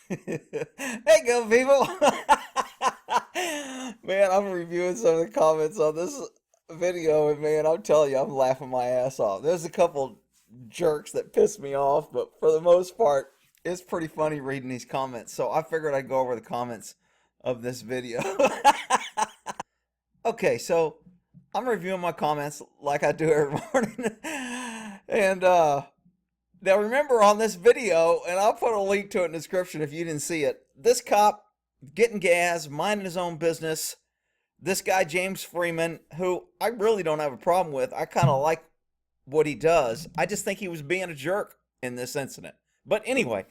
Hey, go people! Man, I'm reviewing some of the comments on this video, and man, I'm telling you, I'm laughing my ass off. There's a couple jerks that piss me off, but for the most part, it's pretty funny reading these comments. So I figured I'd go over the comments of this video. Okay, so I'm reviewing my comments like I do every morning, and now remember on this video, and I'll put a link to it in the description if you didn't see it, this cop getting gas, minding his own business, this guy James Freeman, who I really don't have a problem with. I kind of like what he does. I just think he was being a jerk in this incident. But anyway,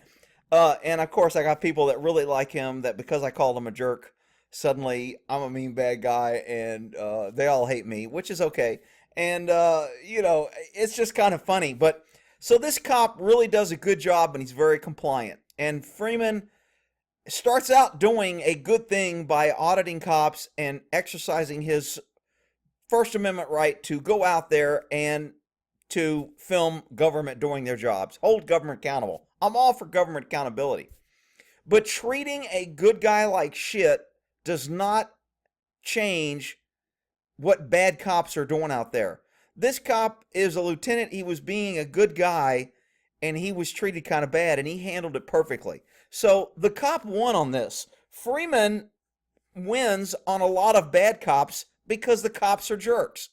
and of course I got people that really like him that because I called him a jerk, suddenly I'm a mean bad guy and they all hate me, which is okay. And, it's just kind of funny. But so this cop really does a good job and he's very compliant. And Freeman starts out doing a good thing by auditing cops and exercising his First Amendment right to go out there and to film government doing their jobs, hold government accountable. I'm all for government accountability. But treating a good guy like shit does not change what bad cops are doing out there. This cop is a lieutenant. He was being a good guy and he was treated kind of bad and he handled it perfectly. So the cop won on this. Freeman wins on a lot of bad cops because the cops are jerks.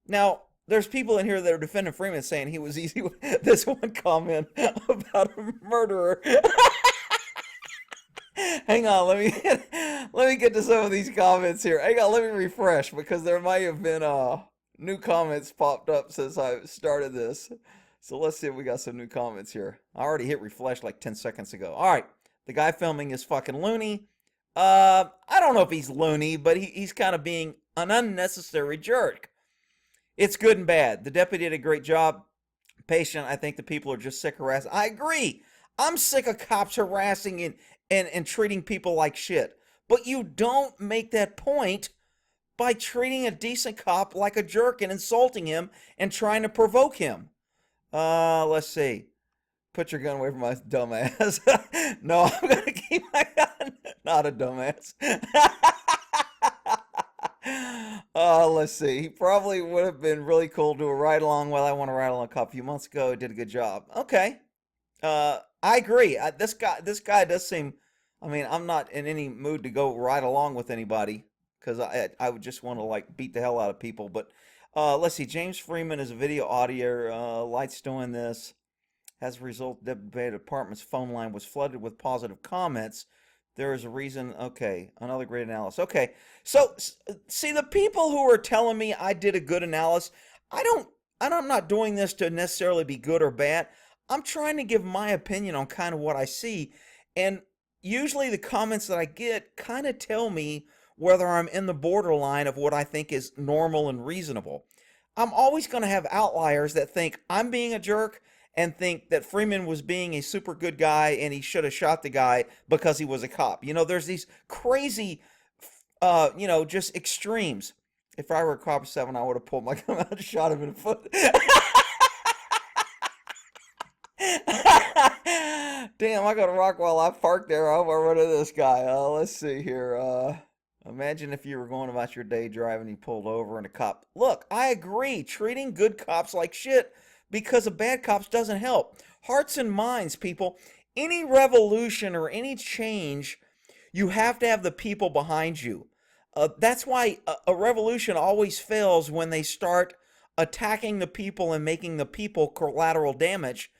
Now, there's people in here that are defending Freeman saying he was easy with this one comment about a murderer. Hang on, let me get to some of these comments here. Hang on, let me refresh because there might have been new comments popped up since I started this. So let's see if we got some new comments here. I already hit refresh like 10 seconds ago. All right, the guy filming is fucking loony. I don't know if he's loony, but he's kind of being an unnecessary jerk. It's good and bad. The deputy did a great job. Patient, I think the people are just sick of harassing. I agree. I'm sick of cops harassing and treating people like shit. But you don't make that point by treating a decent cop like a jerk and insulting him and trying to provoke him. Let's see. Put your gun away from my dumbass. No, I'm going to keep my gun. Not a dumbass. Let's see. He probably would have been really cool to do a ride along. Well, I want to ride along a cop a few months ago. He did a good job. Okay. I agree. This guy does seem. I mean, I'm not in any mood to go ride along with anybody because I would just want to like beat the hell out of people. But let's see. James Freeman is a video audio. Lights doing this. As a result, the department's phone line was flooded with positive comments. There is a reason. Okay, another great analysis. Okay, so see the people who are telling me I did a good analysis. I'm not doing this to necessarily be good or bad. I'm trying to give my opinion on kind of what I see, and usually the comments that I get kind of tell me whether I'm in the borderline of what I think is normal and reasonable. I'm always going to have outliers that think I'm being a jerk and think that Freeman was being a super good guy and he should have shot the guy because he was a cop. There's these crazy, just extremes. If I were a cop 7, I would have pulled my gun out and shot him in the foot. Damn, I got to rock while I parked there. I hope I run into this guy. Let's see here. Imagine if you were going about your day driving, you pulled over and a cop. Look, I agree. Treating good cops like shit because of bad cops doesn't help. Hearts and minds, people. Any revolution or any change, you have to have the people behind you. That's why a revolution always fails when they start attacking the people and making the people collateral damage,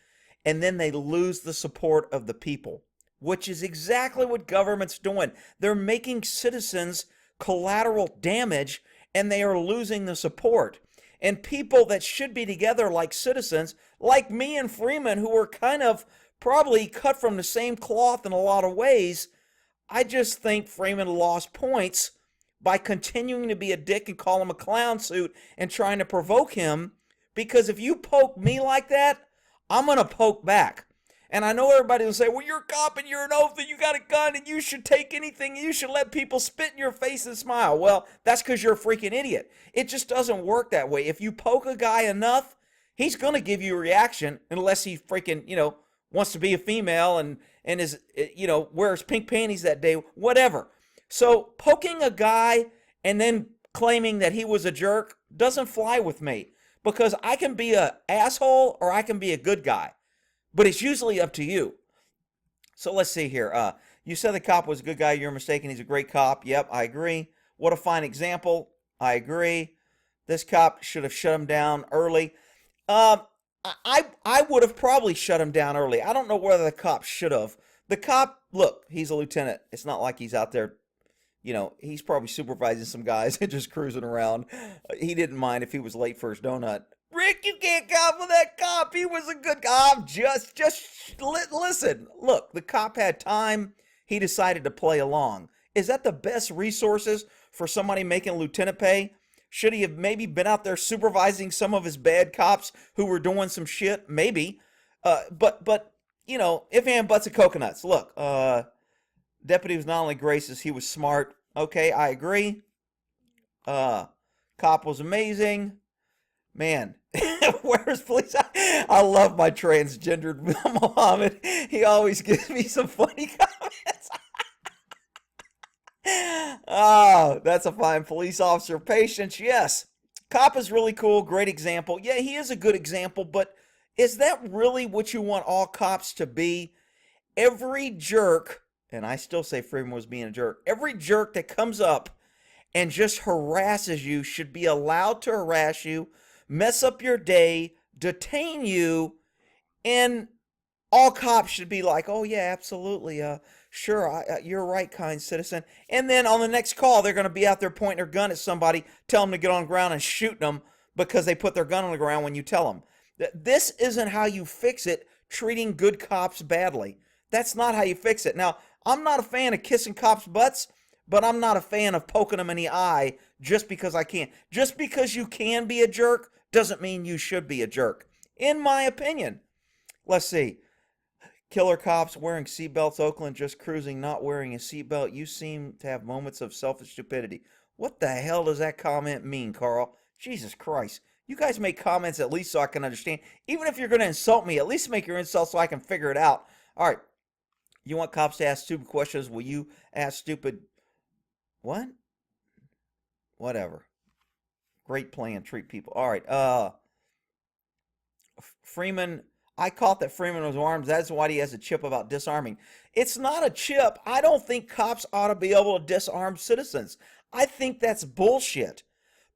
and then they lose the support of the people, which is exactly what government's doing. They're making citizens collateral damage, and they are losing the support. And people that should be together like citizens, like me and Freeman, who are kind of probably cut from the same cloth in a lot of ways, I just think Freeman lost points by continuing to be a dick and call him a clown suit and trying to provoke him. Because if you poke me like that, I'm going to poke back. And I know everybody will say, well, you're a cop and you're an oath and you got a gun and you should take anything. You should let people spit in your face and smile. Well, that's because you're a freaking idiot. It just doesn't work that way. If you poke a guy enough, he's going to give you a reaction unless he freaking, wants to be a female and is, wears pink panties that day, whatever. So poking a guy and then claiming that he was a jerk doesn't fly with me, because I can be a asshole or I can be a good guy, but it's usually up to you. So let's see here. You said the cop was a good guy. You're mistaken. He's a great cop. Yep, I agree. What a fine example. I agree. This cop should have shut him down early. Um, I would have probably shut him down early. I don't know whether the cop should have. The cop, look, he's a lieutenant. It's not like he's out there, he's probably supervising some guys and just cruising around. He didn't mind if he was late for his donut. Rick, you can't cop with that cop. He was a good cop. Listen. Look, the cop had time. He decided to play along. Is that the best resources for somebody making lieutenant pay? Should he have maybe been out there supervising some of his bad cops who were doing some shit? Maybe. But if and buts of coconuts. Look, deputy was not only gracious, he was smart. Okay, I agree. Cop was amazing. Man, where's police? I love my transgendered Muhammad. He always gives me some funny comments. Oh, that's a fine police officer. Patience, yes. Cop is really cool. Great example. Yeah, he is a good example, but is that really what you want all cops to be? Every jerk, and I still say Freeman was being a jerk, every jerk that comes up and just harasses you should be allowed to harass you, mess up your day, detain you, and all cops should be like, oh yeah, absolutely, sure, you're right, kind citizen. And then on the next call, they're going to be out there pointing their gun at somebody, tell them to get on the ground and shooting them because they put their gun on the ground when you tell them. This isn't how you fix it, treating good cops badly. That's not how you fix it. Now, I'm not a fan of kissing cops' butts, but I'm not a fan of poking them in the eye just because I can. Just because you can be a jerk doesn't mean you should be a jerk, in my opinion. Let's see. Killer cops wearing seatbelts, Oakland just cruising, not wearing a seatbelt. You seem to have moments of selfish stupidity. What the hell does that comment mean, Carl? Jesus Christ. You guys make comments at least so I can understand. Even if you're going to insult me, at least make your insult so I can figure it out. All right. You want cops to ask stupid questions? Will you ask stupid... What? Whatever. Great plan. Treat people. All right. Freeman... I caught that Freeman was armed. That's why he has a chip about disarming. It's not a chip. I don't think cops ought to be able to disarm citizens. I think that's bullshit.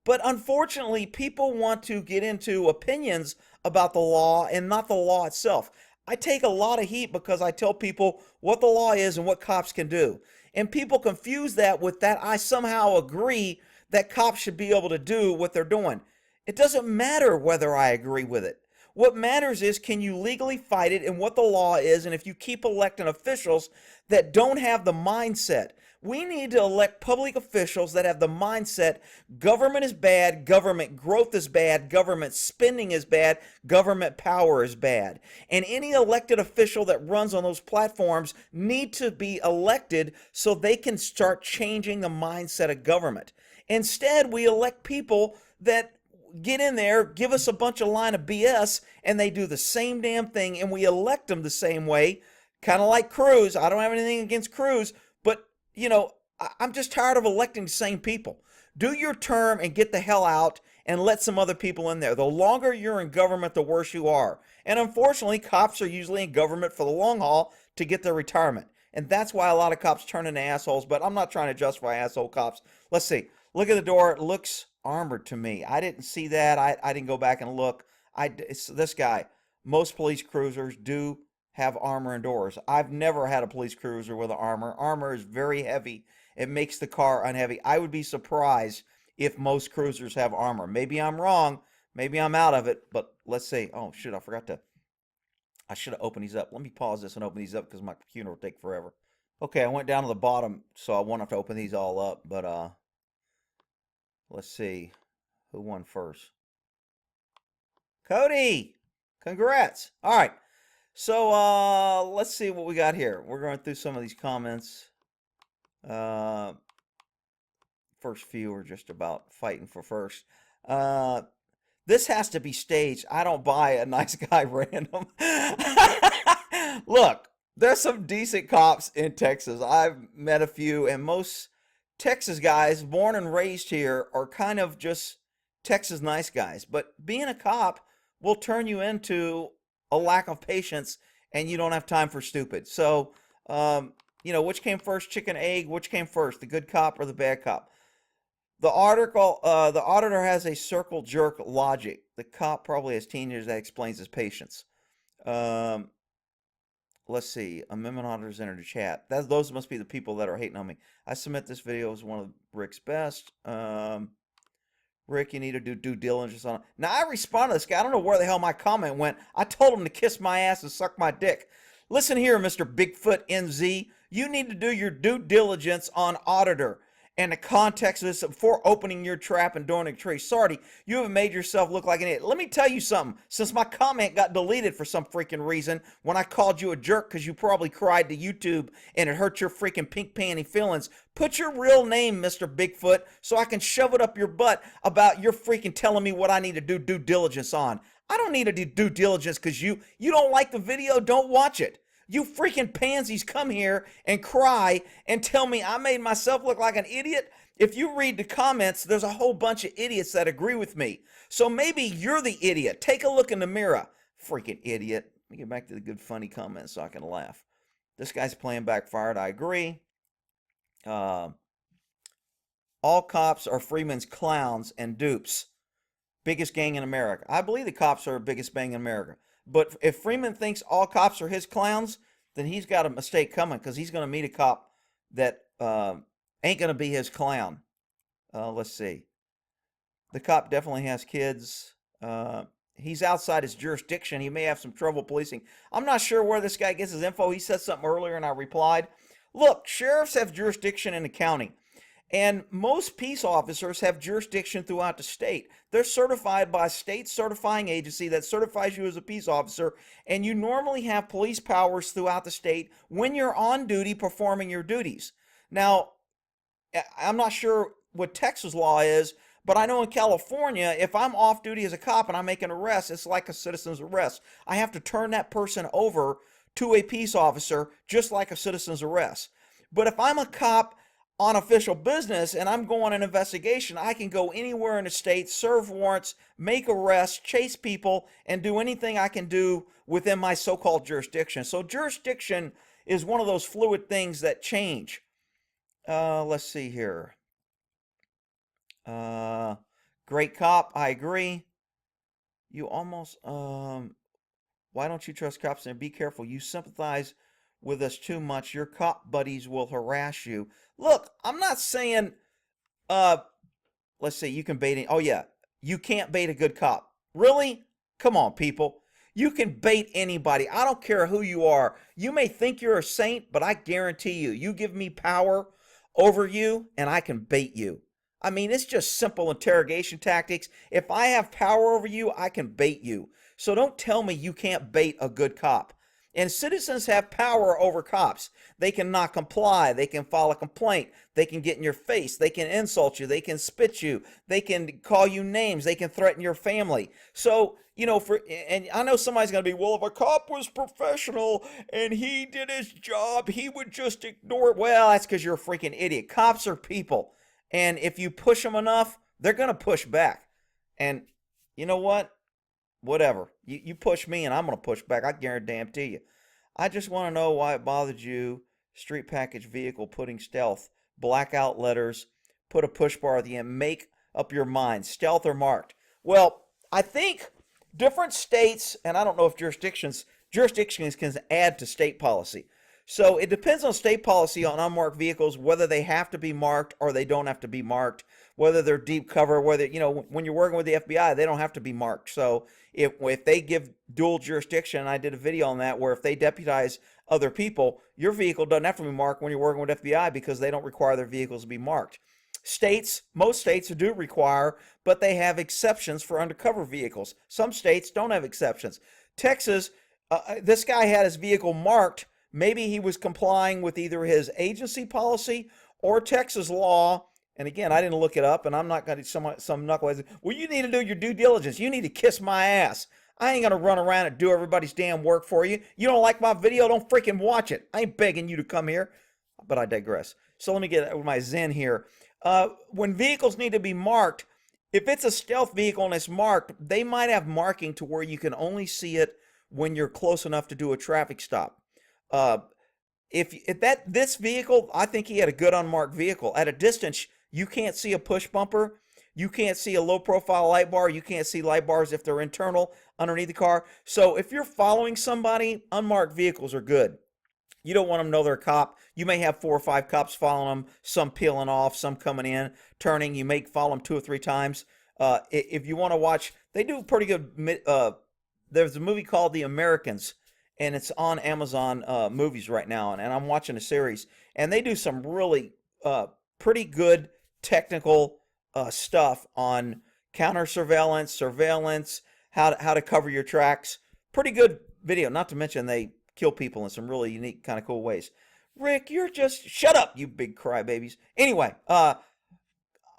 But unfortunately, people want to get into opinions about the law and not the law itself. I take a lot of heat because I tell people what the law is and what cops can do. And people confuse that with that I somehow agree that cops should be able to do what they're doing. It doesn't matter whether I agree with it. What matters is, can you legally fight it and what the law is, and if you keep electing officials that don't have the mindset. We need to elect public officials that have the mindset government is bad, government growth is bad, government spending is bad, government power is bad. And any elected official that runs on those platforms need to be elected so they can start changing the mindset of government. Instead, we elect people that get in there, give us a bunch of line of BS, and they do the same damn thing, and we elect them the same way, kind of like Cruz. I don't have anything against Cruz, but, I'm just tired of electing the same people. Do your term and get the hell out and let some other people in there. The longer you're in government, the worse you are. And unfortunately, cops are usually in government for the long haul to get their retirement. And that's why a lot of cops turn into assholes, but I'm not trying to justify asshole cops. Let's see. Look at the door. It looks armored to me. I didn't see that. I didn't go back and look. It's this guy. Most police cruisers do have armor and doors. I've never had a police cruiser with an armor. Armor is very heavy. It makes the car unheavy. I would be surprised if most cruisers have armor. Maybe I'm wrong. Maybe I'm out of it. But let's see. Oh, shit. I should have opened these up. Let me pause this and open these up because my computer will take forever. Okay, I went down to the bottom, so I won't have to open these all up. But, let's see. Who won first? Cody! Congrats! All right. So, let's see what we got here. We're going through some of these comments. First few are just about fighting for first. This has to be staged. I don't buy a nice guy random. Look, there's some decent cops in Texas. I've met a few, and most Texas guys born and raised here are kind of just Texas nice guys. But being a cop will turn you into a lack of patience, and you don't have time for stupid. So, which came first, chicken, egg? Which came first, the good cop or the bad cop? The auditor has a circle jerk logic. The cop probably has teenagers. That explains his patience. Um, let's see. Amendment auditors entered the chat. Those must be the people that are hating on me. I submit this video as one of Rick's best. Rick, you need to do due diligence on it. Now, I responded to this guy. I don't know where the hell my comment went. I told him to kiss my ass and suck my dick. Listen here, Mr. Bigfoot NZ. You need to do your due diligence on auditor and the context of this before opening your trap and doing a trace. Sorry, you have made yourself look like an idiot. Let me tell you something. Since my comment got deleted for some freaking reason when I called you a jerk because you probably cried to YouTube and it hurt your freaking pink panty feelings, put your real name, Mr. Bigfoot, so I can shove it up your butt about your freaking telling me what I need to do due diligence on. I don't need to do due diligence because you don't like the video. Don't watch it. You freaking pansies come here and cry and tell me I made myself look like an idiot. If you read the comments, there's a whole bunch of idiots that agree with me. So maybe you're the idiot. Take a look in the mirror. Freaking idiot. Let me get back to the good funny comments so I can laugh. This guy's playing backfired. I agree. All cops are Freeman's clowns and dupes. Biggest gang in America. I believe the cops are the biggest gang in America. But if Freeman thinks all cops are his clowns, then he's got a mistake coming because he's going to meet a cop that ain't going to be his clown. Let's see. The cop definitely has kids. He's outside his jurisdiction. He may have some trouble policing. I'm not sure where this guy gets his info. He said something earlier and I replied. Look, sheriffs have jurisdiction in the county. And most peace officers have jurisdiction throughout the state. They're certified by a state certifying agency that certifies you as a peace officer, and you normally have police powers throughout the state when you're on duty performing your duties. Now, I'm not sure what Texas law is, but I know in California, if I'm off duty as a cop and I make an arrest, it's like a citizen's arrest. I have to turn that person over to a peace officer just like a citizen's arrest. But if I'm a cop on official business and I'm going on an investigation, I can go anywhere in the state, serve warrants, make arrests, chase people, and do anything I can do within my so-called jurisdiction. So jurisdiction is one of those fluid things that change. Let's see here. Great cop, I agree. You almost, why don't you trust cops and be careful? You sympathize with us too much. Your cop buddies will harass you. Look, I'm not saying, let's see, you can bait it. Oh, yeah, you can't bait a good cop. Really? Come on, people. You can bait anybody. I don't care who you are. You may think you're a saint, but I guarantee you, you give me power over you, and I can bait you. I mean, it's just simple interrogation tactics. If I have power over you, I can bait you. So don't tell me you can't bait a good cop. And citizens have power over cops. They can not comply. They can file a complaint. They can get in your face. They can insult you. They can spit you. They can call you names. They can threaten your family. So, and I know somebody's going to be, well, if a cop was professional and he did his job, he would just ignore it. Well, that's because you're a freaking idiot. Cops are people. And if you push them enough, they're going to push back. And you know what? Whatever. You push me and I'm going to push back. I guarantee you. I just want to know why it bothered you. Street package vehicle putting stealth. Blackout letters. Put a push bar at the end. Make up your mind. Stealth or marked. Well, I think different states, and I don't know if jurisdictions can add to state policy. So it depends on state policy on unmarked vehicles, whether they have to be marked or they don't have to be marked, whether they're deep cover, whether, when you're working with the FBI, they don't have to be marked. So if they give dual jurisdiction, and I did a video on that, where if they deputize other people, your vehicle doesn't have to be marked when you're working with FBI because they don't require their vehicles to be marked. Most states do require, but they have exceptions for undercover vehicles. Some states don't have exceptions. Texas, this guy had his vehicle marked. Maybe he was complying with either his agency policy or Texas law. And again, I didn't look it up, and I'm not going to some knuckleheads. Well, you need to do your due diligence. You need to kiss my ass. I ain't gonna run around and do everybody's damn work for you. You don't like my video? Don't freaking watch it. I ain't begging you to come here. But I digress. So let me get my zen here. When vehicles need to be marked, if it's a stealth vehicle and it's marked, they might have marking to where you can only see it when you're close enough to do a traffic stop. Uh, if that this vehicle, I think he had a good unmarked vehicle. At a distance, you can't see a push bumper. You can't see a low profile light bar. You can't see light bars if they're internal underneath the car. So if you're following somebody, unmarked vehicles are good. You don't want them to know they're a cop. You may have 4 or 5 cops following them, some peeling off, some coming in, turning. You may follow them 2 or 3 times. If you want to watch, they do pretty good. There's a movie called The Americans, and it's on Amazon movies right now. And I'm watching a series, and they do some really pretty good technical stuff on counter surveillance, surveillance, how to cover your tracks. Pretty good video. Not to mention they kill people in some really unique, kind of cool ways. Rick, you're just shut up, you big crybabies. Anyway,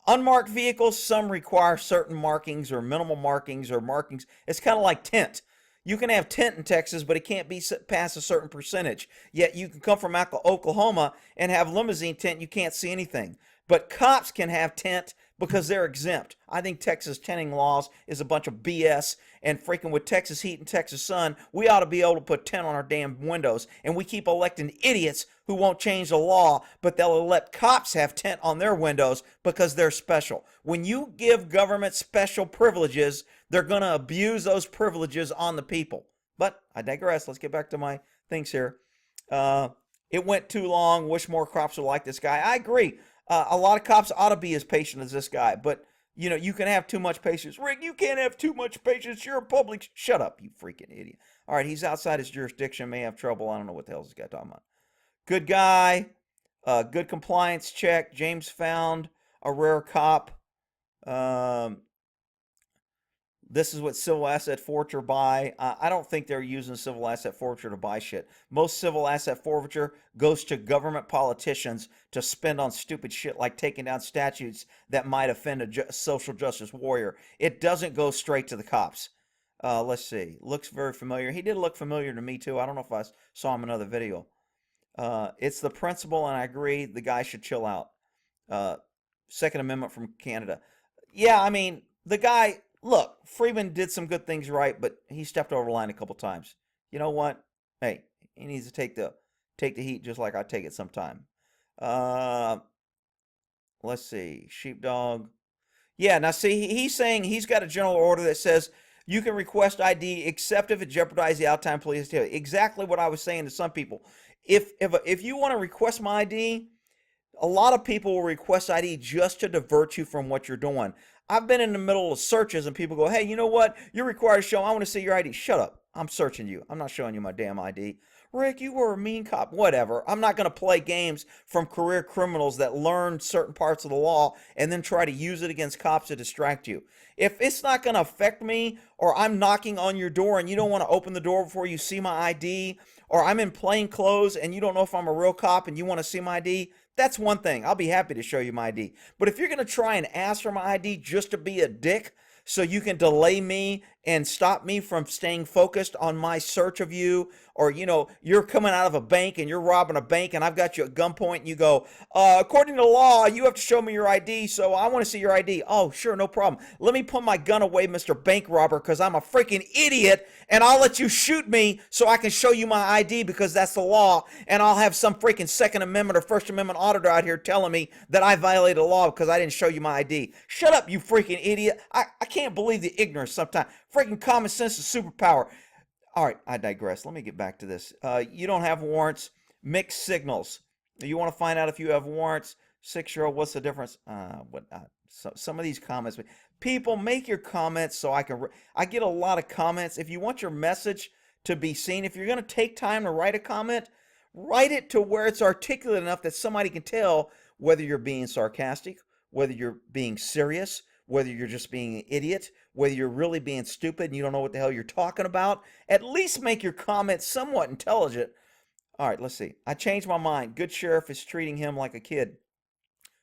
unmarked vehicles, some require certain markings or minimal markings or markings. It's kind of like tint. You can have tint in Texas, but it can't be past a certain percentage. Yet you can come from Oklahoma and have limousine tint, you can't see anything. But cops can have tint because they're exempt. I think Texas tinting laws is a bunch of BS. And freaking with Texas heat and Texas sun, we ought to be able to put tint on our damn windows. And we keep electing idiots who won't change the law, but they'll let cops have tint on their windows because they're special. When you give government special privileges, they're going to abuse those privileges on the people. But I digress. Let's get back to my things here. It went too long. Wish more cops were like this guy. I agree. A lot of cops ought to be as patient as this guy, but you know, you can have too much patience. Rick, you can't have too much patience. You're a public. Shut up, you freaking idiot. All right, he's outside his jurisdiction, may have trouble. I don't know what the hell this guy talking about. Good guy. Good compliance check. James found a rare cop. This is what civil asset forfeiture buy. I don't think they're using civil asset forfeiture to buy shit. Most civil asset forfeiture goes to government politicians to spend on stupid shit like taking down statutes that might offend a social justice warrior. It doesn't go straight to the cops. Let's see. Looks very familiar. He did look familiar to me too. I don't know if I saw him in another video. It's the principle, and I agree the guy should chill out. Second Amendment from Canada. Yeah, I mean, the guy... Look, Freeman did some good things right, but he stepped over the line a couple times. You know what? Hey, he needs to take the heat just like I take it sometime. Let's see. Sheepdog. Yeah, now see, he's saying he's got a general order that says you can request ID except if it jeopardizes the out-time police activity. Exactly what I was saying to some people. If you want to request my ID, a lot of people will request ID just to divert you from what you're doing. I've been in the middle of searches and people go, hey, you know what? You're required to show, I want to see your ID. Shut up. I'm searching you. I'm not showing you my damn ID. Rick, you were a mean cop. Whatever. I'm not going to play games from career criminals that learn certain parts of the law and then try to use it against cops to distract you. If it's not going to affect me, or I'm knocking on your door and you don't want to open the door before you see my ID, or I'm in plain clothes and you don't know if I'm a real cop and you want to see my ID, that's one thing. I'll be happy to show you my ID. But if you're going to try and ask for my ID just to be a dick so you can delay me and stop me from staying focused on my search of you, or, you know, you're coming out of a bank and you're robbing a bank and I've got you at gunpoint and you go, according to law, you have to show me your ID, so I want to see your ID. Oh, sure, no problem. Let me put my gun away, Mr. Bank Robber, because I'm a freaking idiot, and I'll let you shoot me so I can show you my ID because that's the law, and I'll have some freaking Second Amendment or First Amendment auditor out here telling me that I violated the law because I didn't show you my ID. Shut up, you freaking idiot. I can't believe the ignorance sometimes. Freaking common sense is superpower. All right, I digress. Let me get back to this. You don't have warrants. Mixed signals. You want to find out if you have warrants. 6-year-old, what's the difference? Some of these comments. People, make your comments so I can... I get a lot of comments. If you want your message to be seen, if you're going to take time to write a comment, write it to where it's articulate enough that somebody can tell whether you're being sarcastic, whether you're being serious, whether you're just being an idiot, whether you're really being stupid and you don't know what the hell you're talking about. At least make your comments somewhat intelligent. All right, let's see. I changed my mind. Good sheriff is treating him like a kid.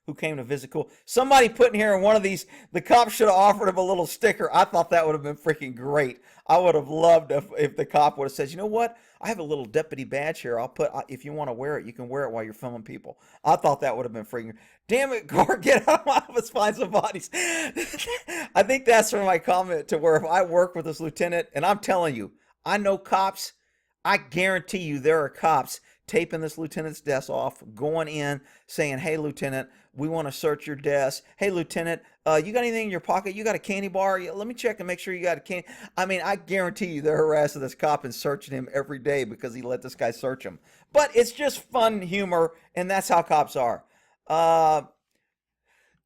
who came to visit. Cool. Somebody put in here in one of these, the cop should have offered him a little sticker. I thought that would have been freaking great. I would have loved if the cop would have said, you know what? I have a little deputy badge here. I'll put, if you want to wear it, you can wear it while you're filming people. I thought that would have been freaking, damn it, Gore, get out of my office, find some bodies. I think that's from my comment to where if I work with this lieutenant, and I'm telling you, I know cops, I guarantee you there are cops taping this lieutenant's desk off, going in, saying, hey, lieutenant, we want to search your desk. Hey, lieutenant, you got anything in your pocket? You got a candy bar? Let me check and make sure you got a candy. I mean, I guarantee you they're harassing this cop and searching him every day because he let this guy search him. But it's just fun humor, and that's how cops are.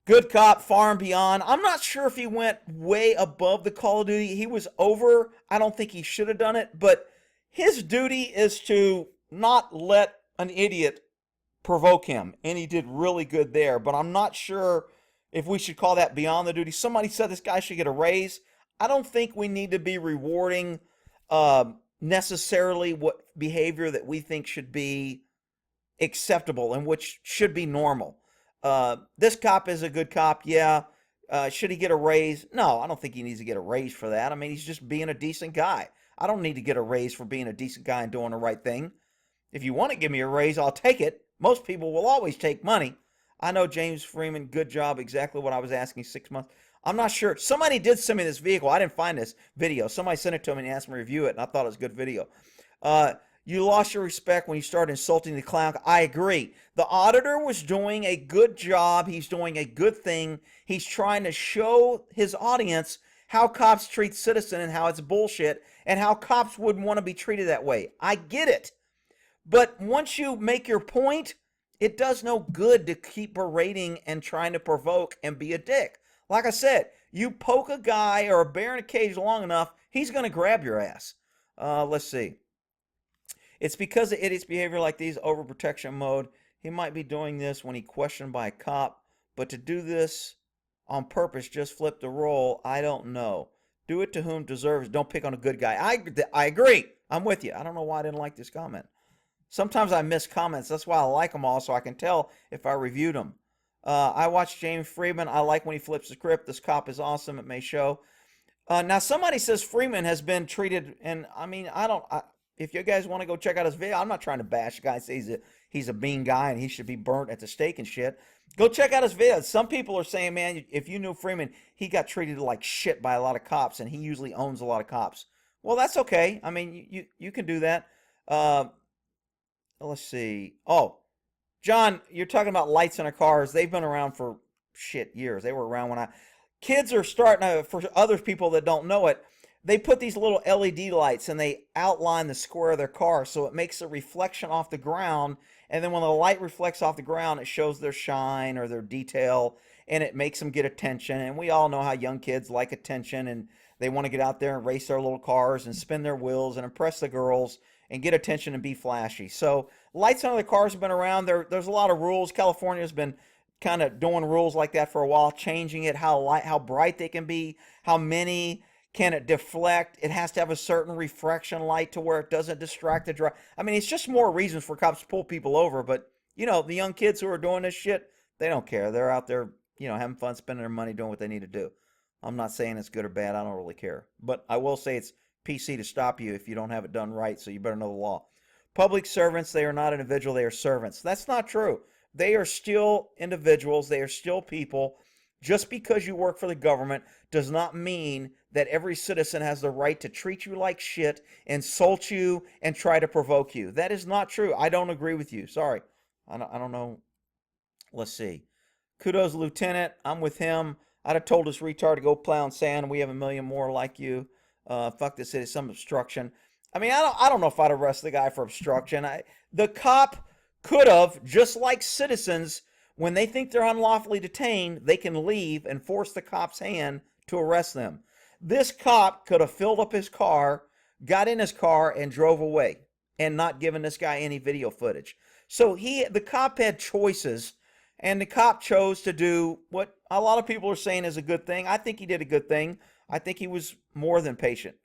Good cop, far and beyond. I'm not sure if he went way above the Call of Duty. He was over. I don't think he should have done it, but his duty is to not let an idiot provoke him, and he did really good there. But I'm not sure if we should call that beyond the duty. Somebody said this guy should get a raise. I don't think we need to be rewarding necessarily what behavior that we think should be acceptable and which should be normal. This cop is a good cop, yeah. Should he get a raise? No, I don't think he needs to get a raise for that. I mean, he's just being a decent guy. I don't need to get a raise for being a decent guy and doing the right thing. If you want to give me a raise, I'll take it. Most people will always take money. I know James Freeman, good job, exactly what I was asking, 6 months. I'm not sure. Somebody did send me this vehicle. I didn't find this video. Somebody sent it to me and asked me to review it, and I thought it was a good video. You lost your respect when you started insulting the clown. I agree. The auditor was doing a good job. He's doing a good thing. He's trying to show his audience how cops treat citizens and how it's bullshit and how cops wouldn't want to be treated that way. I get it. But once you make your point, it does no good to keep berating and trying to provoke and be a dick. Like I said, you poke a guy or a bear in a cage long enough, he's going to grab your ass. Let's see. It's because of idiots' behavior like these, overprotection mode. He might be doing this when he questioned by a cop, but to do this on purpose, just flip the role, I don't know. Do it to whom deserves. Don't pick on a good guy. I agree. I'm with you. I don't know why I didn't like this comment. Sometimes I miss comments. That's why I like them all, so I can tell if I reviewed them. I watched James Freeman. I like when he flips the script. This cop is awesome. It may show. Now, somebody says Freeman has been treated, and I mean, if you guys want to go check out his video, I'm not trying to bash the guy, say he's a mean guy and he should be burnt at the stake and shit. Go check out his videos. Some people are saying, man, if you knew Freeman, he got treated like shit by a lot of cops, and he usually owns a lot of cops. Well, that's okay. I mean, you can do that. Let's see. Oh, John, you're talking about lights in our cars. They've been around for shit years. They were around when kids are starting to, for other people that don't know it, they put these little LED lights and they outline the square of their car so it makes a reflection off the ground, and then when the light reflects off the ground, it shows their shine or their detail, and it makes them get attention. And we all know how young kids like attention, and they want to get out there and race their little cars and spin their wheels and impress the girls and get attention and be flashy. So lights on the cars have been around. There's a lot of rules. California's been kind of doing rules like that for a while, changing it, how bright they can be, how many. Can it deflect? It has to have a certain refraction light to where it doesn't distract the driver. I mean, it's just more reasons for cops to pull people over. But, you know, the young kids who are doing this shit, they don't care. They're out there, you know, having fun, spending their money, doing what they need to do. I'm not saying it's good or bad. I don't really care. But I will say it's PC to stop you if you don't have it done right, so you better know the law. Public servants, they are not individual. They are servants. That's not true. They are still individuals. They are still people. Just because you work for the government does not mean that every citizen has the right to treat you like shit, insult you, and try to provoke you. That is not true. I don't agree with you. Sorry. I don't know. Let's see. Kudos, Lieutenant. I'm with him. I'd have told this retard to go plow in sand. We have a million more like you. Fuck this city. Some obstruction. I mean, I don't know if I'd arrest the guy for obstruction. The cop could have, just like citizens, when they think they're unlawfully detained, they can leave and force the cop's hand to arrest them. This cop could have filled up his car, got in his car, and drove away and not given this guy any video footage. So the cop had choices, and the cop chose to do what a lot of people are saying is a good thing. I think he did a good thing. I think he was more than patient.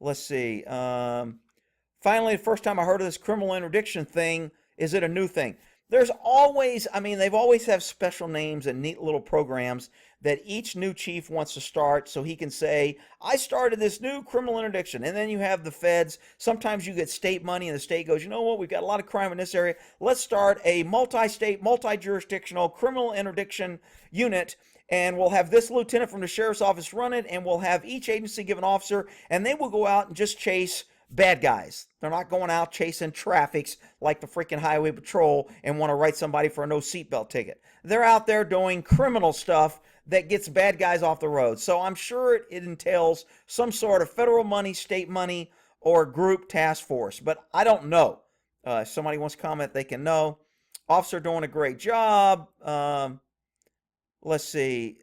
Let's see. Finally, the first time I heard of this criminal interdiction thing, is it a new thing? There's always, I mean, they've always have special names and neat little programs that each new chief wants to start so he can say, I started this new criminal interdiction. And then you have the feds. Sometimes you get state money and the state goes, you know what, we've got a lot of crime in this area. Let's start a multi-state, multi-jurisdictional criminal interdiction unit, and we'll have this lieutenant from the sheriff's office run it, and we'll have each agency give an officer, and they will go out and just chase bad guys. They're not going out chasing traffics like the freaking highway patrol and want to write somebody for a no seatbelt ticket. They're out there doing criminal stuff that gets bad guys off the road. So I'm sure it entails some sort of federal money, state money, or group task force, but I don't know. If somebody wants to comment, they can know. Officer doing a great job. Let's see.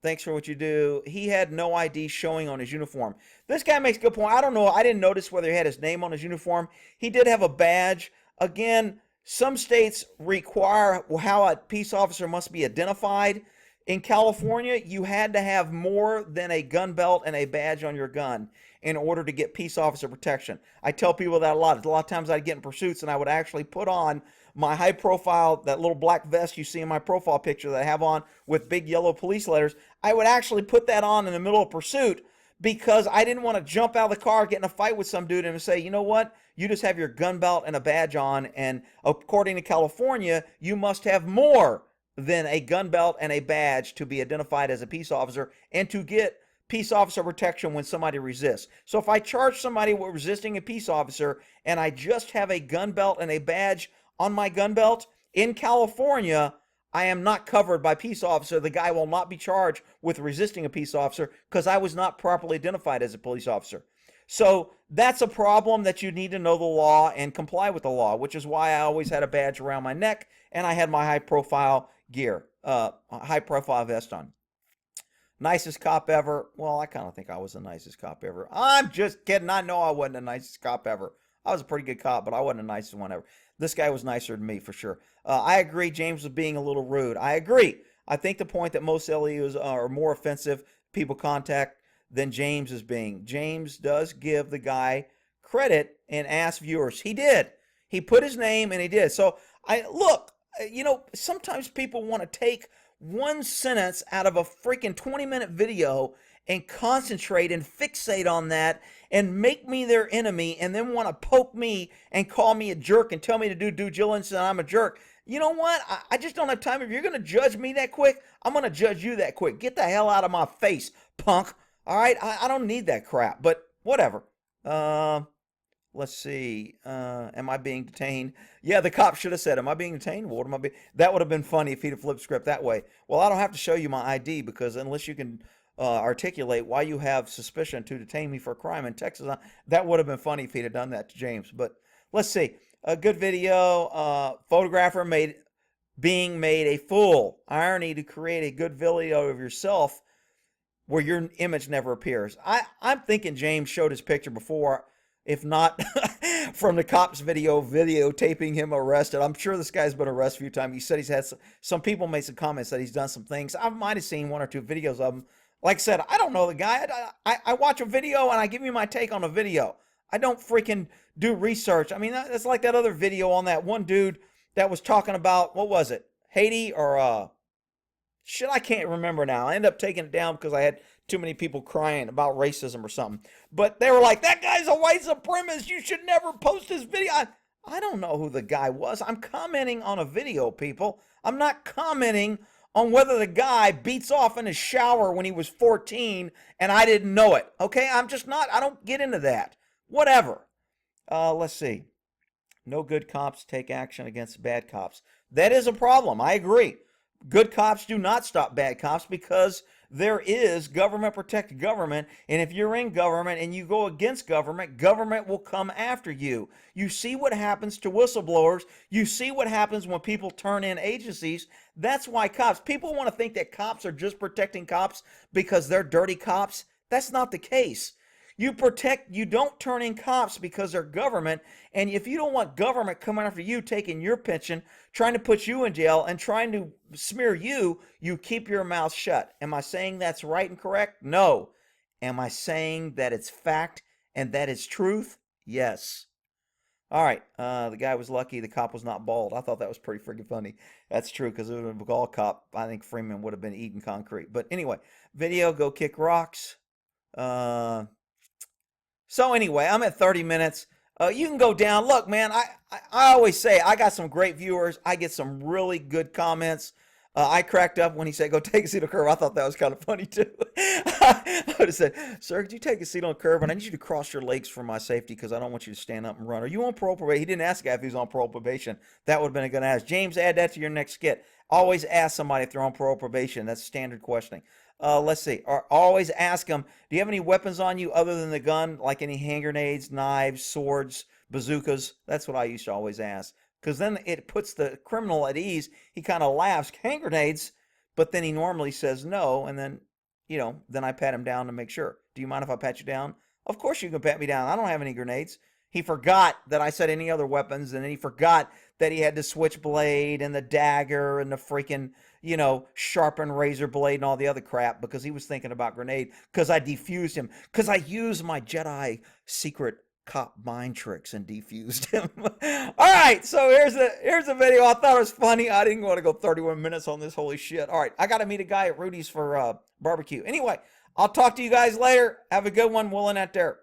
Thanks for what you do. He had no ID showing on his uniform. This guy makes a good point. I don't know. I didn't notice whether he had his name on his uniform. He did have a badge. Again, some states require how a peace officer must be identified. In California, you had to have more than a gun belt and a badge on your gun in order to get peace officer protection. I tell people that a lot. A lot of times I'd get in pursuits and I would actually put on my high profile, that little black vest you see in my profile picture that I have on with big yellow police letters. I would actually put that on in the middle of pursuit because I didn't want to jump out of the car, get in a fight with some dude and say, you know what? You just have your gun belt and a badge on, and according to California, you must have more than a gun belt and a badge to be identified as a peace officer and to get peace officer protection when somebody resists. So if I charge somebody with resisting a peace officer and I just have a gun belt and a badge on my gun belt, in California, I am not covered by peace officer. The guy will not be charged with resisting a peace officer because I was not properly identified as a police officer. So that's a problem that you need to know the law and comply with the law, which is why I always had a badge around my neck and I had my high profile gear, high profile vest on. Nicest cop ever. Well, I kind of think I was the nicest cop ever. I'm just kidding. I know I wasn't the nicest cop ever. I was a pretty good cop, but I wasn't the nicest one ever. This guy was nicer than me for sure. I agree James was being a little rude. I agree. I think the point that most LEUs are more offensive people contact than James is being. James does give the guy credit and ask viewers. He did. He put his name and he did. So look, sometimes people want to take one sentence out of a freaking 20-minute video and concentrate and fixate on that and make me their enemy and then want to poke me and call me a jerk and tell me to do due diligence and I'm a jerk. You know what? I just don't have time. If you're going to judge me that quick, I'm going to judge you that quick. Get the hell out of my face, punk. All right? I don't need that crap, but whatever. Let's see. Am I being detained? Yeah, the cop should have said, am I being detained? What am I being? That would have been funny if he'd have flipped script that way. Well, I don't have to show you my ID because unless you can articulate why you have suspicion to detain me for a crime in Texas, that would have been funny if he'd have done that to James. But let's see. A good video. Photographer being made a fool. Irony to create a good video of yourself where your image never appears. I'm thinking James showed his picture before, if not from the cops videotaping him arrested. I'm sure this guy's been arrested a few times. He said he's had some people made some comments that he's done some things. I might have seen one or two videos of him. Like I said, I don't know the guy. I watch a video and I give you my take on a video. I don't freaking do research. I mean, that's like that other video on that one dude that was talking about, what was it? Haiti or shit, I can't remember now. I ended up taking it down because I had too many people crying about racism or something. But they were like, that guy's a white supremacist. You should never post his video. I don't know who the guy was. I'm commenting on a video, people. I'm not commenting on whether the guy beats off in his shower when he was 14 and I didn't know it. Okay? I'm just not. I don't get into that. Whatever. Let's see. No good cops take action against bad cops. That is a problem. I agree. Good cops do not stop bad cops because there is government protect government, and if you're in government and you go against government, government will come after you. You see what happens to whistleblowers. You see what happens when people turn in agencies. That's why people want to think that cops are just protecting cops because they're dirty cops. That's not the case. You don't turn in cops because they're government, and if you don't want government coming after you, taking your pension, trying to put you in jail, and trying to smear you, you keep your mouth shut. Am I saying that's right and correct? No. Am I saying that it's fact and that it's truth? Yes. All right. The guy was lucky the cop was not bald. I thought that was pretty freaking funny. That's true because if it was a bald cop, I think Freeman would have been eating concrete. But anyway, video, go kick rocks. Uh, so anyway, I'm at 30 minutes. You can go down. Look, man, I always say I got some great viewers. I get some really good comments. I cracked up when he said, go take a seat on the curb. I thought that was kind of funny too. I would have said, sir, could you take a seat on the curb? And I need you to cross your legs for my safety because I don't want you to stand up and run. Are you on parole probation? He didn't ask a guy if he was on parole probation. That would have been a good ask. James, add that to your next skit. Always ask somebody if they're on parole probation. That's standard questioning. Let's see. Always ask them, do you have any weapons on you other than the gun, like any hand grenades, knives, swords, bazookas? That's what I used to always ask. Because then it puts the criminal at ease. He kind of laughs, hand grenades, but then he normally says no. And then, then I pat him down to make sure. Do you mind if I pat you down? Of course you can pat me down. I don't have any grenades. He forgot that I said any other weapons, and then he forgot that he had the switchblade and the dagger and the freaking, sharpened razor blade and all the other crap because he was thinking about grenade because I defused him because I used my Jedi secret cop mind tricks and defused him. All right, so here's the video. I thought it was funny. I didn't want to go 31 minutes on this. Holy shit. All right, I got to meet a guy at Rudy's for barbecue. Anyway, I'll talk to you guys later. Have a good one. Will and out there.